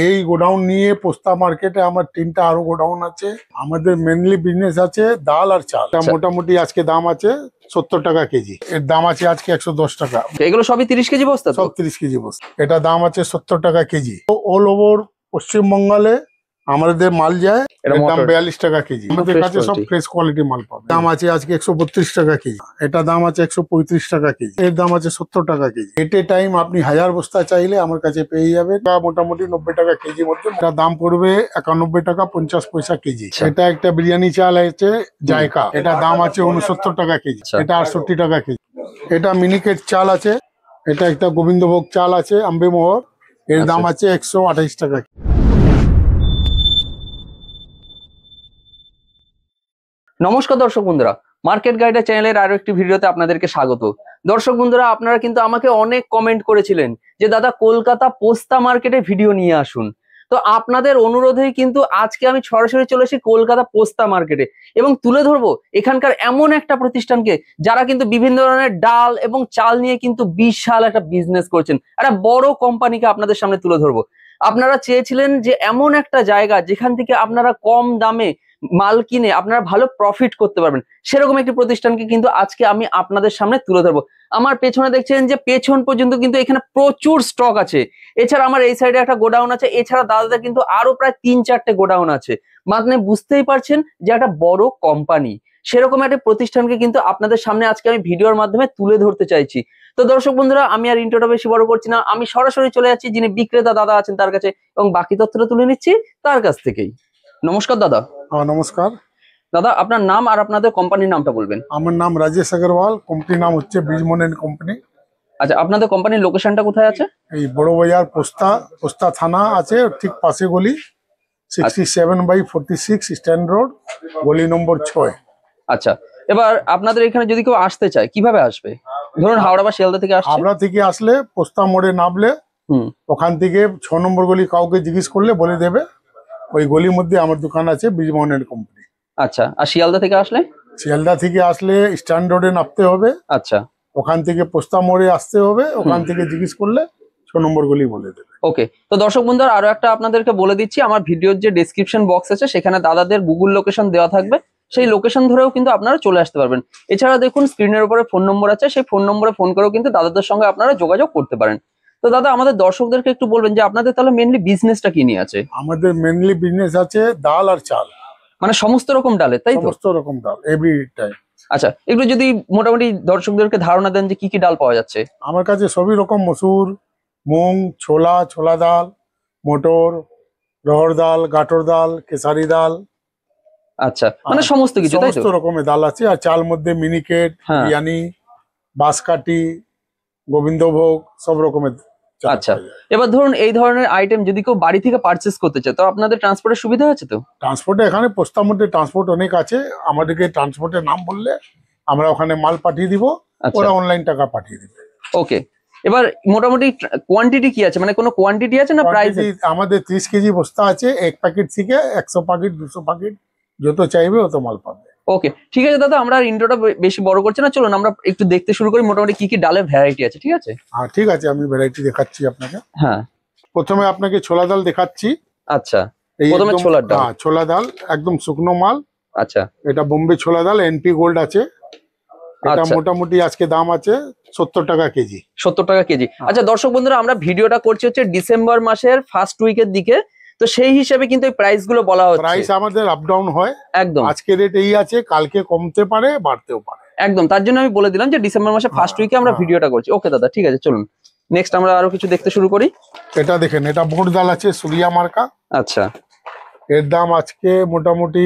এই গোডাউন নিয়ে পোস্তা মার্কেটে আমার 3টা আরো গোডাউন আছে। আমাদের মেনলি বিজনেস আছে ডাল আর চাল। মোটামুটি আজকে দাম আছে 70 টাকা কেজি। এর দাম আছে আজকে 110 টাকা। এগুলো সবই 30 কেজি বস্তা? সব 30 কেজি বস্তা। এটা দাম আছে 70 টাকা কেজি। অল ওভার পশ্চিমবঙ্গে আমাদের মাল যায়, এর দাম 42 টাকা কেজি। আমাদের কাছে সব ফ্রেশ কোয়ালিটি মাল পাবে। দাম আছে আজকে 132 টাকা কেজি। এটা দাম আছে 135 টাকা কেজি। এর দাম আছে 70 টাকা কেজি। এটে টাইম আপনি 1000 বস্তা চাইলে আমার কাছে পেয়ে যাবেন। মোটামুটি 90 টাকা কেজির মধ্যে। এটা দাম পড়বে 91 টাকা 50 পয়সা কেজি। এটা একটা বিরিয়ানি চাল আছে জায়কা, এটা দাম আছে 69 টাকা কেজি। এটা 68 টাকা কেজি। এটা মিনিকেট চাল আছে, এটা একটা গোবিন্দভোগ চাল আছে আম্বেমোহর, এর দাম আছে 128 টাকা। নমস্কার দর্শক বন্ধুরা, মার্কেট গাইডার চ্যানেলের আরো একটি ভিডিওতে আপনাদেরকে স্বাগত। দর্শক বন্ধুরা, আপনারা কিন্তু আমাকে অনেক কমেন্ট করেছিলেন যে দাদা কলকাতা পোস্তা মার্কেটে ভিডিও নিয়ে আসুন। তো আপনাদের অনুরোধেই কিন্তু আজকে আমি সরাসরি চলে এসেছি কলকাতা পোস্তা মার্কেটে এবং তুলে ধরবো এখানকার এমন একটা প্রতিষ্ঠানকে যারা কিন্তু বিভিন্ন ধরনের ডাল এবং চাল নিয়ে কিন্তু বিশাল একটা বিজনেস করছেন। একটা বড় কোম্পানিকে আপনাদের সামনে তুলে ধরবো। আপনারা চেয়েছিলেন যে এমন একটা জায়গা যেখান থেকে আপনারা কম দামে মাল কিনে আপনারা ভালো প্রফিট করতে পারবেন, সেরকম একটি প্রতিষ্ঠানকে কিন্তু আজকে আমি আপনাদের সামনে তুলে ধরবো। আমার পেছনে দেখছেন যে পেছন পর্যন্ত কিন্তু এখানে প্রচুর স্টক আছে। এছাড়া আমার এই সাইডে একটা গোডাউন আছে, এছাড়া দাদাদের কিন্তু আরো প্রায় 3-4টে গোডাউন আছে। মানে বুঝতেই পারছেন যে একটা বড় কোম্পানি, সেরকম একটা প্রতিষ্ঠানকে কিন্তু আপনাদের সামনে আজকে আমি ভিডিওর মাধ্যমে তুলে ধরতে চাইছি। তো দর্শক বন্ধুরা, আমি আর ইন্ট্রোটা বেশি বড় করছি না, আমি সরাসরি চলে যাচ্ছি যিনি বিক্রেতা দাদা আছেন তার কাছে এবং বাকি তথ্যটা তুলে নিচ্ছি তার কাছ থেকেই। নমস্কার দাদা। নমস্কার দাদা, আপনার নাম আর আপনাদের কোম্পানির নামটা বলবেন। আমার নাম রাজেশ আগরওয়াল, কোম্পানির নাম হচ্ছে ব্রিজমন এন্ড কোম্পানি। আচ্ছা, আপনাদের কোম্পানির লোকেশনটা কোথায় আছে? এই বড় বাজার পোস্তা থানা আছে, ঠিক পাশে গলি 67/46 স্ট্যান্ড রোড, গলি নম্বর 6। আচ্ছা, এবার আপনাদের এখানে যদি কেউ আসতে চায় কিভাবে আসবে? ধরুন হাওড়া বা শিয়ালদা থেকে আসছে। হাওড়া থেকে আসলে পোস্তা মোড়ে নামলে ওখান থেকে 6 নম্বর গলি কাউকে জিজ্ঞেস করলে বলে দেবে, ওই গলির মধ্যে আমার দোকান আছে ব্রিজমন এন্ড কোম্পানি। আচ্ছা, আর শিয়ালদা থেকে আসলে? শিয়ালদা থেকে আসলে স্ট্যান্ড রোডে নামতে হবে। আচ্ছা, ওখান থেকে পোস্তা মোড়ে আসতে হবে, ওখান থেকে জিজ্ঞেস করলে 6 নম্বর গলি বলে দেবে। ওকে। তো দর্শক বন্ধুরা, আরো একটা আপনাদেরকে বলে দিচ্ছি, আমার ভিডিওর যে ডেসক্রিপশন বক্স আছে সেখানে দাদাদের গুগল লোকেশন দেওয়া থাকবে, সেই লোকেশন ধরেও কিন্তু আপনারা চলে আসতে পারবেন। এছাড়া দেখুন স্ক্রিনের উপরে ফোন নম্বর আছে, সেই ফোন নম্বরে ফোন করেও কিন্তু দাদাদের সঙ্গে আপনারা যোগাযোগ করতে পারেন। তো দাদা, আমাদের দর্শকদেরকে একটু বলবেন যে আপনাদের তাহলে মেনলি বিজনেসটা কি নিয়ে আছে? আমাদের মেনলি বিজনেস আছে ডাল আর চাল, মানে সমস্ত রকম ডালে, তাই তো? সমস্ত রকম ডাল এভরি টাইম। আচ্ছা, এগুলো যদি মোটামুটি দর্শকদেরকে ধারণা দেন যে কি কি ডাল পাওয়া যাচ্ছে। আমার কাছে সবই রকম, মসুর, মুং, ছোলা ডাল, মটর, রহড় ডাল, গাটর ডাল, কেসারি ডাল। আচ্ছা, মানে সমস্ত কিছু, তাই তো? সমস্ত রকমের ডাল আছে। আর চাল মধ্যে মিনিকেট, বিরিয়ানি, বাঁশকাঠি, গোবিন্দভোগ, সব রকমের। আচ্ছা, এবার ধরুন এই ধরনের আইটেম যদি কেউ বাড়ি থেকে পারচেস করতে চায় তো আপনাদের ট্রান্সপোর্টের সুবিধা আছে তো? ট্রান্সপোর্টে এখানে পোস্তার মধ্যে ট্রান্সপোর্ট অনেক আছে। আমাদেরকে ট্রান্সপোর্টের নাম বললে আমরা ওখানে মাল পাঠিয়ে দিব, ওরা অনলাইন টাকা পাঠিয়ে দিবে। ওকে। এবার মোটামুটি কোয়ান্টিটি কি আছে, মানে কোনো কোয়ান্টিটি আছে না প্রাইস? আমাদের 30 কেজি বস্তা আছে, এক প্যাকেট থেকে 100 প্যাকেট 200 প্যাকেট যত চাইবে অত মাল পাবে। ওকে, ঠিক আছে দাদা, আমরা ইন্ট্রোটা বেশি বড় করছি না, চলুন আমরা একটু দেখতে শুরু করি মোটামুটি কি কি ডালের ভ্যারাইটি আছে। ঠিক আছে? হ্যাঁ ঠিক আছে, আমি ভ্যারাইটি দেখাচ্ছি আপনাকে। হ্যাঁ, প্রথমে আপনাকে ছোলা ডাল দেখাচ্ছি। আচ্ছা, প্রথমে ছোলার ডাল। হ্যাঁ, ছোলা ডাল একদম শুকনো মাল। আচ্ছা, এটা বোম্বে ছোলা ডাল, এনপি গোল্ড আছে। এটা মোটামুটি আজকে দাম আছে 70 টাকা কেজি। 70 টাকা কেজি। আচ্ছা দর্শক বন্ধুরা, আমরা ভিডিওটা করছি হচ্ছে ডিসেম্বর মাসের ফার্স্ট উইকের দিকে, তো সেই হিসেবে কিন্তু এই প্রাইস গুলো বলা হচ্ছে। প্রাইস আমাদের আপ ডাউন হয় একদম। আজকে রেট এই আছে, কালকে কমতে পারে, বাড়তেও পারে একদম। তার জন্য আমি বলে দিলাম যে ডিসেম্বর মাসে ফার্স্ট উইকে আমরা ভিডিওটা করছি। ওকে দাদা, ঠিক আছে, চলুন নেক্সট আমরা আরো কিছু দেখতে শুরু করি। এটা দেখেন, এটা বোট ডাল আছে সুরিয়া মার্কা। আচ্ছা, এর দাম আজকে মোটামুটি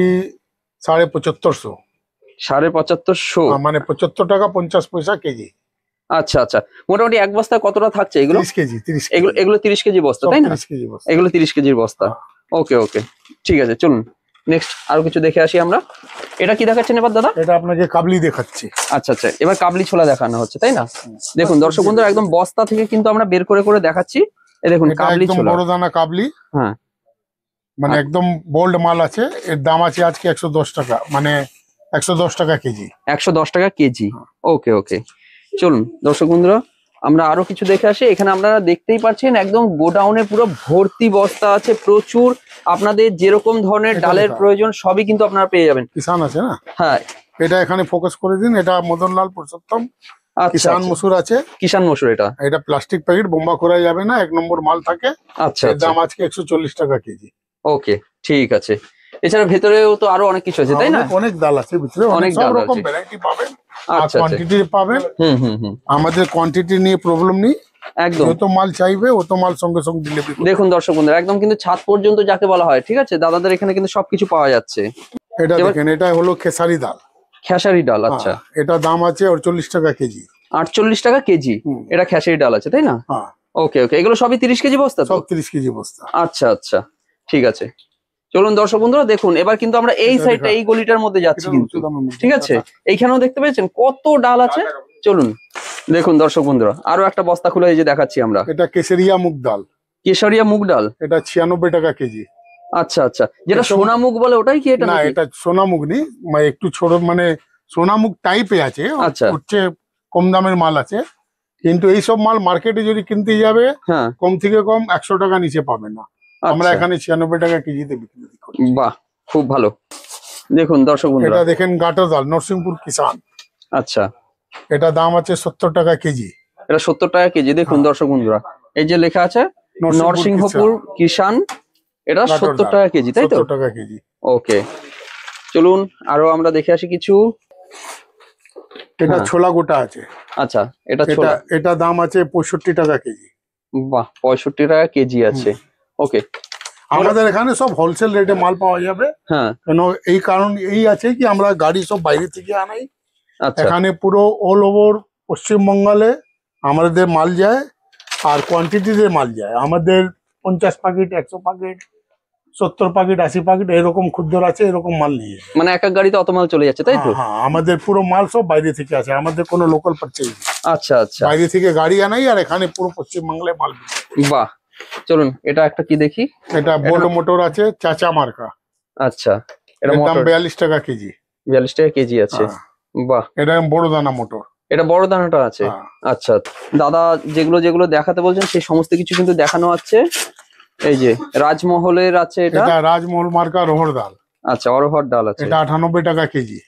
7550। 7550, মানে 75 টাকা 50 পয়সা কেজি। আচ্ছা আচ্ছা, মোটামুটি এক বস্তায় কতটা থাকছে এগুলো? 30 কেজি। এগুলো 30 কেজি বস্তা, তাই না? 30 কেজি বস্তা, এগুলো 30 কেজির বস্তা। ওকে ওকে, ঠিক আছে, চলুন নেক্সট আরো কিছু দেখে আসি আমরা। এটা কি দেখাচ্ছেন এবার দাদা? এটা আপনাকে কাবলি দেখাচ্ছি। আচ্ছা আচ্ছা, এবার কাবলি ছোলা দেখানো হচ্ছে, তাই না? দেখুন দর্শক বন্ধুরা, একদম বস্তা থেকে কিন্তু আমরা বের করে করে দেখাচ্ছি। এই দেখুন কাবলি ছোলা, বড় দানা কাবলি। হ্যাঁ, মানে একদম বোল্ড মাল আছে। এর দাম আছে আজকে 110 টাকা, মানে 110 টাকা কেজি। 110 টাকা কেজি। ওকে ওকে, চলুন দর্শক বন্ধুরা আমরা আরো কিছু দেখে আসি। এখানে আপনারা দেখতেই পাচ্ছেন একদম গোডাউনে পুরো ভর্তি বস্তা আছে, প্রচুর। আপনাদের যেরকম ধরনের এটা ডালের দেখা। প্রয়োজন সবই কিন্তু আপনারা পেয়ে যাবেন। কিষান আছে না, হ্যাঁ, এটা এখানে ফোকাস করে দিন। এটা মদনলাল পুরুষোত্তম আচ্ছা কিষান আচ্ছা। মসুর আছে। কিষান মসুর এটা। এটা প্লাস্টিক প্যাকেট, বোম্বা করা যাবে না, 1 নম্বর মাল থাকে। আচ্ছা এর আচ্ছা, দাম আজকে 140 টাকা কেজি। ওকে, ঠিক আছে। এছাড়া ভেতরেও তো আরো অনেক কিছু আছে, তাই না? অনেক অনেক ডাল আছে ভিতরে, অনেক অনেক সব ডাল রকম আছে। ভ্যারাইটি পাবেন আর আচ্ছা আচ্ছা, কোয়ান্টিটি পাবেন। হুম। আমাদের কোয়ান্টিটি নিয়ে প্রবলেম নেই, একদম। যত মাল চাইবে অত মাল সঙ্গে সঙ্গে ডেলিভারি। দেখুন দর্শক বন্ধুরা, একদম কিন্তু ছাদ পর্যন্ত যাকে বলা হয়, ঠিক আছে, দাদাদের এখানে কিন্তু সবকিছু পাওয়া যাচ্ছে। এটা এবার- দেখেন, এটা হলো খেসারি ডাল। খেসারি ডাল, আচ্ছা। হ্যাঁ, এটা দাম আছে 48 টাকা কেজি। 48 টাকা কেজি। হুম। এটা খেসারি ডাল আছে, তাই না? হ্যাঁ, ওকে ওকে, এগুলো সবই 30 কেজি বস্তা তো? সব 30 কেজি বস্তা। আচ্ছা আচ্ছা, ঠিক আছে। চলুন দর্শক বন্ধুরা, দেখুন এবার কিন্তু আমরা এই এটা সাইডটা, দেখা। এই গলিটার মধ্যে যাচ্ছি এটা কিন্তু, উঁচু দামের মধ্যে। ঠিক আছে। এইখানেও দেখতে পেয়েছেন কত ডাল আছে। চলুন দেখুন দর্শক বন্ধুরা, আরো একটা বস্তা খুলে এই যে দেখাচ্ছি আমরা। এটা কেশরিয়া মুগ ডাল, কেশরিয়া মুগ ডাল, এটা 96 টাকা কেজি। আচ্ছা আচ্ছা। যেটা এসব- সোনা মুগ বলে ওটাই কি এটা না, নাকি? এটা সোনামুগ নেই, মানে একটু ছোট, মানে সোনামুগ টাইপে আছে। আচ্ছা। হচ্ছে কম দামের মাল আছে, কিন্তু এইসব মাল মার্কেটে যদি কিনতে যাবে হ্যাঁ, কম থেকে কম 100 টাকা নিচে পাবে না। আমরা আচ্ছা। এখানে 96 টাকা কেজিতে বিক্রি করি। বাহ, খুব ভালো। দেখুন দর্শক বন্ধুরা, এটা দেখেন গাটো ডাল, নরসিংপুর কিষান। আচ্ছা, এটা দাম আছে 70 টাকা কেজি। এটা 70 টাকা কেজি। দেখুন হ্যাঁ। দর্শক বন্ধুরা, এই যে লেখা আছে নরসিংহপুর কিষান, এটা গাটোর 70 ডাল, টাকা কেজি, তাই তো? 70 টাকা কেজি। ওকে, চলুন আরো আমরা দেখে আসি কিছু। এটা হ্যাঁ। ছোলা গোটা আছে। আচ্ছা, এটা এটা ছোলা। এটা দাম আছে 65 টাকা কেজি। বাহ, 65 টাকা কেজি আছে। ওকে, আমাদের এখানে সব হোলসেল রেটে মাল পাওয়া যাবে। হ্যাঁ, কেন এই কারণ এই আছে কি, আমরা গাড়ি সব বাইরে থেকে আনাই। আচ্ছা এখানে পুরো অল ওভার পশ্চিমবঙ্গে আমাদের মাল যায়, আর কোয়ান্টিটিতে মাল যায়। আমাদের 50 প্যাকেট, 100 প্যাকেট, 70 প্যাকেট, 80 প্যাকেট এরকম ক্ষুদ্র আছে, এরকম মাল নিয়ে যায়। মানে এক এক গাড়িতে অত মাল চলে যাচ্ছে, তাই তো? হ্যাঁ, হ্যাঁ, আমাদের পুরো মাল সব বাইরে থেকে আসে, আমাদের কোনো লোকাল পারচেজ নেই। আচ্ছা আচ্ছা, বাইরে থেকে গাড়ি আনাই, আর এখানে পুরো পশ্চিমবাংলায় মাল বিক্রি। বাহ। চলুন এটা একটা কি দেখি। এটা বোল্ড মোটর আছে, চাচা মার্কা। আচ্ছা, এটা এর দাম মোটর 42 টাকা কেজি। 42 টাকা কেজি আছে। হ্যাঁ, বাহ, এটা বড় দানা মোটর। এটা বড় দানাটা আছে। হ্যাঁ। আচ্ছা, দাদা যেগুলো যেগুলো দেখাতে বলছেন সেই সমস্ত কিছু কিন্তু দেখানো আছে। এই যে রাজমহলের আছে এটা। এটা রাজমহল মার্কা রোহর ডাল। আচ্ছা, অরহর ডাল আছে। এটা 98 টাকা কেজি।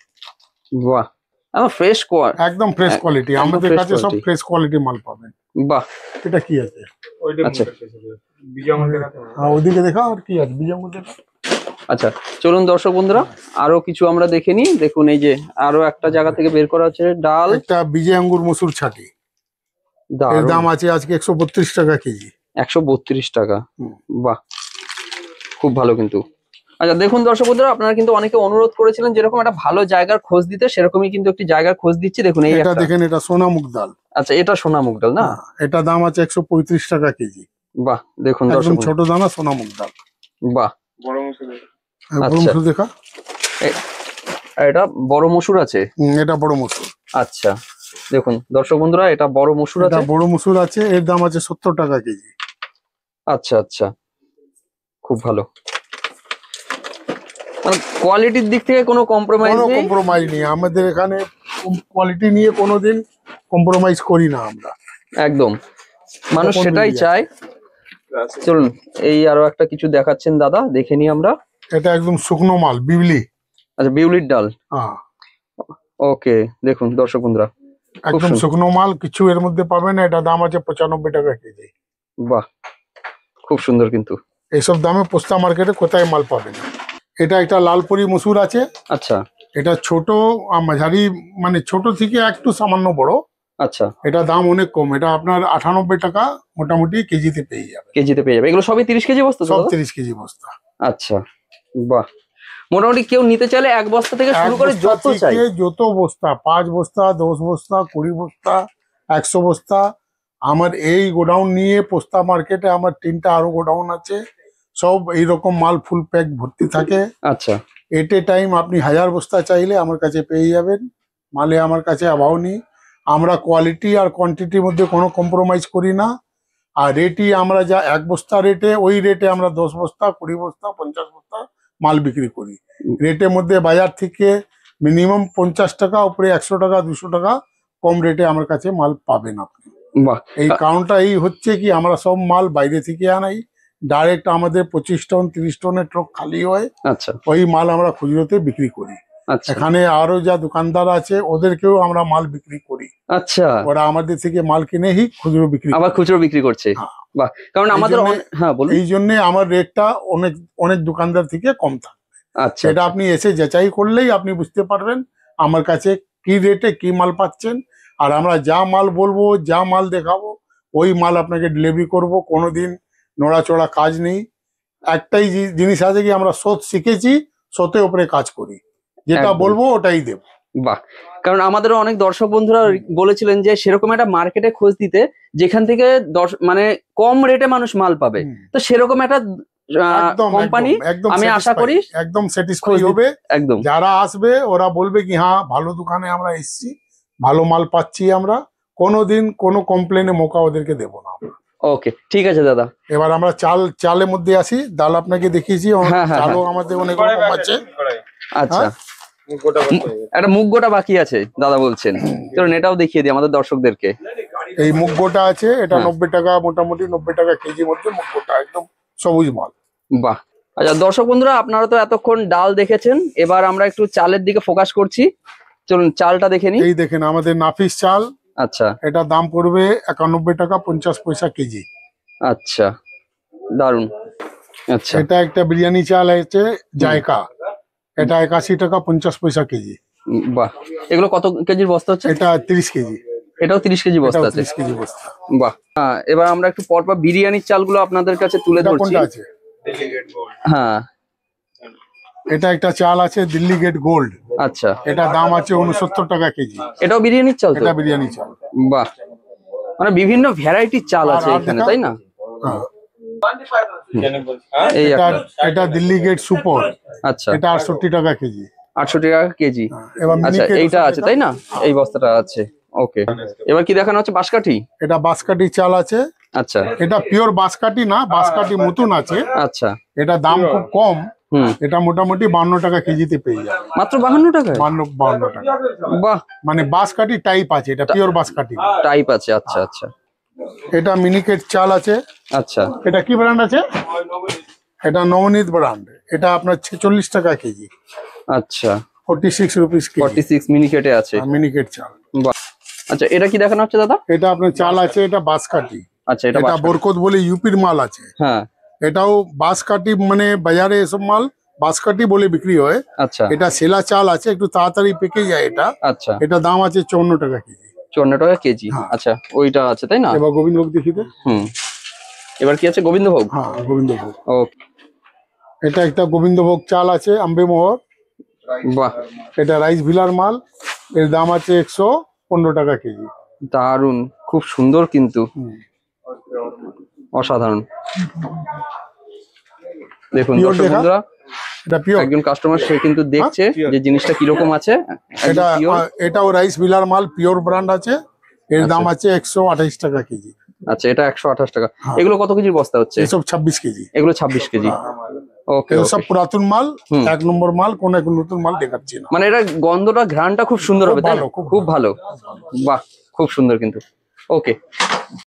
বাহ, আমার ফ্রেশ একদম ফ্রেশ কোয়ালিটি, একদম আমাদের fresh কাছে সব quality। ফ্রেশ কোয়ালিটি মাল পাবেন। বাহ, এটা কি আছে? আচ্ছা হ্যাঁ, ওদিকে দেখা, আর কি আছে বিজয় মধ্যে। আচ্ছা, চলুন দর্শক বন্ধুরা আরো কিছু আমরা দেখে নিই। দেখুন এই যে আরো একটা জায়গা থেকে বের করা হচ্ছে ডাল। একটা বিজয় আঙ্গুর মসুর ছাটি, এর দারুণ। দাম আছে আজকে 132 টাকা কেজি। 132 টাকা। হুম। বাহ, খুব ভালো কিন্তু। আচ্ছা দেখুন দর্শক বন্ধুরা, আপনারা কিন্তু অনেকে অনুরোধ করেছিলেন যেরকম একটা ভালো জায়গার খোঁজ দিতে, সেরকমই কিন্তু একটি জায়গার খোঁজ দিচ্ছি। দেখুন এই এটা একটা। দেখেন, এটা সোনা মুগ ডাল। আচ্ছা, এটা সোনা মুগ ডাল না? হ্যাঁ, এটা দাম আছে 135 টাকা কেজি। বাহ, দেখুন একদম দর্শক ছোট দানা সোনা মুগ ডাল। বাহ, বড় আচ্ছা। মসুর দেখা। আর এটা বড় মসুর আছে। এটা বড় মসুর। আচ্ছা, দেখুন দর্শক বন্ধুরা, এটা বড় মসুর এটা আছে। বড় মসুর আছে, এর দাম আছে 70 টাকা কেজি। আচ্ছা আচ্ছা, খুব ভালো। মানে কোয়ালিটির দিক থেকে কোনো কম্প্রোমাইজ কোনো নেই। কম্প্রোমাইজ নেই আমাদের এখানে, কোয়ালিটি নিয়ে কোনোদিন কম্প্রোমাইজ করি না আমরা। একদম, মানুষ তখন সেটাই মিলিয়ে চায়। চলুন এই আরো একটা কিছু দেখাচ্ছেন দাদা, দেখে নি আমরা। এটা একদম শুকনো মাল, বিবলি। আচ্ছা, বিউলির ডাল। হ্যাঁ, ওকে, দেখুন দর্শক বন্ধুরা, খুব একদম সুন্দর। শুকনো মাল, কিছু এর মধ্যে পাবে না। এটা দাম আছে 95 টাকা কেজি। বাহ, খুব সুন্দর কিন্তু। এইসব দামে পোস্তা মার্কেটে কোথায় মাল পাবে না। এটা একটা লালপুরি মসুর আছে। আচ্ছা এটা ছোট আর মাঝারি, মানে ছোট থেকে একটু সামান্য বড়। আচ্ছা, এটা দাম অনেক কম, এটা আপনার 98 টাকা মোটামুটি কেজিতে পেয়ে যাবে। কেজিতে পেয়ে যাবে। এগুলো সবই 30 কেজি বস্তা তো সব দাদা? 30 কেজি বস্তা। আচ্ছা, বাহ। মোটামুটি কেউ নিতে চাইলে এক বস্তা থেকে শুরু এক করে বস্তা যত চাই। থেকে যত বস্তা, 5 বস্তা, 10 বস্তা, 20 বস্তা, 100 বস্তা। আমার এই গোডাউন নিয়ে পোস্তা মার্কেটে আমার 3টা আরো গোডাউন আছে, সব এইরকম মাল ফুল প্যাক ভর্তি থাকে। আচ্ছা এট এ টাইম আপনি 1000 বস্তা চাইলে আমার কাছে পেয়ে যাবেন। মালে আমার কাছে অভাব নেই। আমরা কোয়ালিটি আর কোয়ান্টিটির মধ্যে কোনো কম্প্রোমাইজ করি না। আর রেটই আমরা যা 1 বস্তা রেটে, ওই রেটে আমরা 10 বস্তা, 20 বস্তা, 50 বস্তা মাল বিক্রি করি। রেটের মধ্যে বাজার থেকে মিনিমাম 50 টাকা, উপরে 100 টাকা, 200 টাকা কম রেটে আমার কাছে মাল পাবেন আপনি। বাহ। এই কারণটা এই হচ্ছে কি আমরা সব মাল বাইরে থেকে আনাই, ডাইরেক্ট আমাদের 25 টন 30 টনের ট্রাক খালি হয়, আচ্ছা ওই মাল আমরা খুচরোতে বিক্রি করি। আচ্ছা এখানে আরো যা দোকানদার আছে ওদেরকেও আমরা মাল বিক্রি করি, আচ্ছা, ওরা আমাদের থেকে মাল কিনেই খুচরো বিক্রি আবার করে। খুচরো বিক্রি করছে। হ্যাঁ। বাহ, কারণ এই আমাদের জন্যে- হ্যাঁ বলুন। এই জন্য আমার রেটটা অনেক অনেক দোকানদার থেকে কম থাকে। আচ্ছা সেটা আপনি এসে যাচাই করলেই আপনি বুঝতে পারবেন আমার কাছে কি রেটে কি মাল পাচ্ছেন। আর আমরা যা মাল বলবো, যা মাল দেখাবো, ওই মাল আপনাকে ডেলিভারি করব। কোনোদিন নড়াচড়া কাজ নেই। একটাই জিনিস আছে কি আমরা সৎ শিখেছি, সতের উপরে কাজ করি, যেটা একদম। বলবো ওটাই দেব। বাহ, কারণ আমাদেরও অনেক দর্শক বন্ধুরা বলেছিলেন যে সেরকম একটা মার্কেটে খোঁজ দিতে যেখান থেকে মানে কম রেটে মানুষ মাল পাবে। হুম। তো সেরকম একটা একদম কোম্পানি একদম আমি আশা satisfy, করি একদম খোঁজ স্যাটিসফাই দিতে- হবে। একদম যারা আসবে ওরা বলবে কি হ্যাঁ ভালো দোকানে আমরা এসেছি, ভালো মাল পাচ্ছি আমরা, কোনোদিন কোনো কমপ্লেনে মোকা ওদেরকে দেবো না আমরা। ওকে, ঠিক আছে দাদা। এবার আমরা চালের মধ্যে আসি। ডাল আপনাকে দেখিয়েছি, হ্যাঁ, হ্যাঁ, চালও আমাদের অনেক রকম আছে। আচ্ছা, হ্যাঁ? একটা মুগ গোটা বাকি আছে দাদা বলছেন, চলুন এটাও দেখিয়ে দিই আমাদের দর্শকদেরকে। এই মুগ গোটা আছে, এটা হ্যাঁ। 90 টাকা, মোটামুটি 90 টাকা কেজির মধ্যে মুগ গোটা, একদম সবুজ মাল। বাহ, আচ্ছা দর্শক বন্ধুরা আপনারা তো এতক্ষণ ডাল দেখেছেন, এবার আমরা একটু চালের দিকে ফোকাস করছি। চলুন চালটা দেখে নিই। এই দেখেন আমাদের নাফিস চাল, আচ্ছা এটা দাম পড়বে 91 টাকা 50 পয়সা কেজি। আচ্ছা, দারুন। আচ্ছা এটা একটা বিরিয়ানি চাল আছে জায়কা, এটা 81 টাকা 50 পয়সা কেজি। বাহ, এগুলো কত কেজির বস্তা হচ্ছে? এটা 30 কেজি, এটাও 30 কেজি বস্তা এটাও আছে। 30 কেজি বস্তা। বাহ, হ্যাঁ, এবার আমরা একটু পরপর বিরিয়ানির চালগুলো আপনাদের কাছে তুলে এটা ধরছি। কোনটা আছে? হ্যাঁ এটা একটা চাল আছে দিল্লি গেট গোল্ড, আচ্ছা, এটা দাম আছে 69 টাকা কেজি। এটাও বিরিয়ানির চাল তো? এটা বিরিয়ানি চাল। বাহ, মানে বিভিন্ন ভ্যারাইটির চাল আছে আর এখানে, দেখা- তাই না? হ্যাঁ। এই এটা একটা। এটা দিল্লি গেট সুপার, আচ্ছা, এটা 68 টাকা কেজি। 68 টাকা কেজি। এবার আচ্ছা, মিনিকেট এইটা আছে তাই না? এই বস্তাটা আছে। ওকে, এবার কি দেখানো হচ্ছে? বাঁশকাঠি। এটা বাঁশকাঠি চাল আছে, আচ্ছা এটা পিওর বাঁশকাঠি না, বাঁশকাঠি মতন আছে। আচ্ছা, এটা দাম খুব কম, হুম, এটা মোটামুটি 52 টাকা কেজিতে পেয়ে যাবে। মাত্র 52 টাকায়? 52 টাকা, বাহ, মানে বাঁশকাঠি টাইপ আছে, এটা পিওর বাঁশকাঠি না। টাইপ আছে। আচ্ছা আচ্ছা এটা মিনিকেট চাল আছে। আচ্ছা, এটা কি ব্র্যান্ড আছে? এটা নবনীত ব্র্যান্ড, এটা আপনার 46 টাকা কেজি, আচ্ছা 46 রুপিস কেজি 46 মিনিকেটে আছে। মিনিকেট চাল। বাহ, আচ্ছা এটা কি দেখানো হচ্ছে দাদা? এটা আপনার চাল আছে, এটা বাঁশকাঠি, আচ্ছা, এটা এটা বাঁশকাঠি। বরকত বলে ইউপির মাল আছে। হ্যাঁ, এটাও বাঁশকাঠি, মানে বাজারে এসব মাল বাঁশকাঠি বলে বিক্রি হয়। আচ্ছা এটা সেলা চাল আছে, একটু তাড়াতাড়ি পেকে যায় এটা। আচ্ছা, এটা দাম আছে 54 টাকা কেজি। 54 টাকা কেজি। হ্যাঁ। আচ্ছা, ওইটা আছে তাই না? এবার গোবিন্দভোগ দেখিতে। হুম, এবার কি আছে? গোবিন্দভোগ। হ্যাঁ গোবিন্দভোগ, ওকে, এটা একটা গোবিন্দভোগ চাল আছে আম্বেমোহর, বাহ, এটা রাইস ভিলার মাল, এর দাম আছে 115 টাকা কেজি। দারুন, খুব সুন্দর কিন্তু, হুম। অসাধারণ। দেখুন Pure দর্শক দেখা? বন্ধুরা, এটা পিওর, একজন কাস্টমার সে কিন্তু দেখছে যে জিনিসটা কিরকম আছে। এটা একদম pure। এটাও রাইস ভিলার মাল, পিওর ব্র্যান্ড আছে, এর দাম আছে 128 টাকা কেজি। আচ্ছা, এটা 128 টাকা। হ্যাঁ। এগুলো কত কেজির বস্তা হচ্ছে? এসব 26 কেজি। এগুলো 26 কেজি। ওকে, এগুলো সব পুরাতন মাল, হুম। 1 নম্বর মাল, কোন এক নতুন মাল দেখাচ্ছি না। মানে এটা গন্ধটা, ঘ্রাণটা খুব সুন্দর খুব হবে তাই না? ভালো, খুব খুব ভালো। বাহ, খুব সুন্দর কিন্তু। ওকে,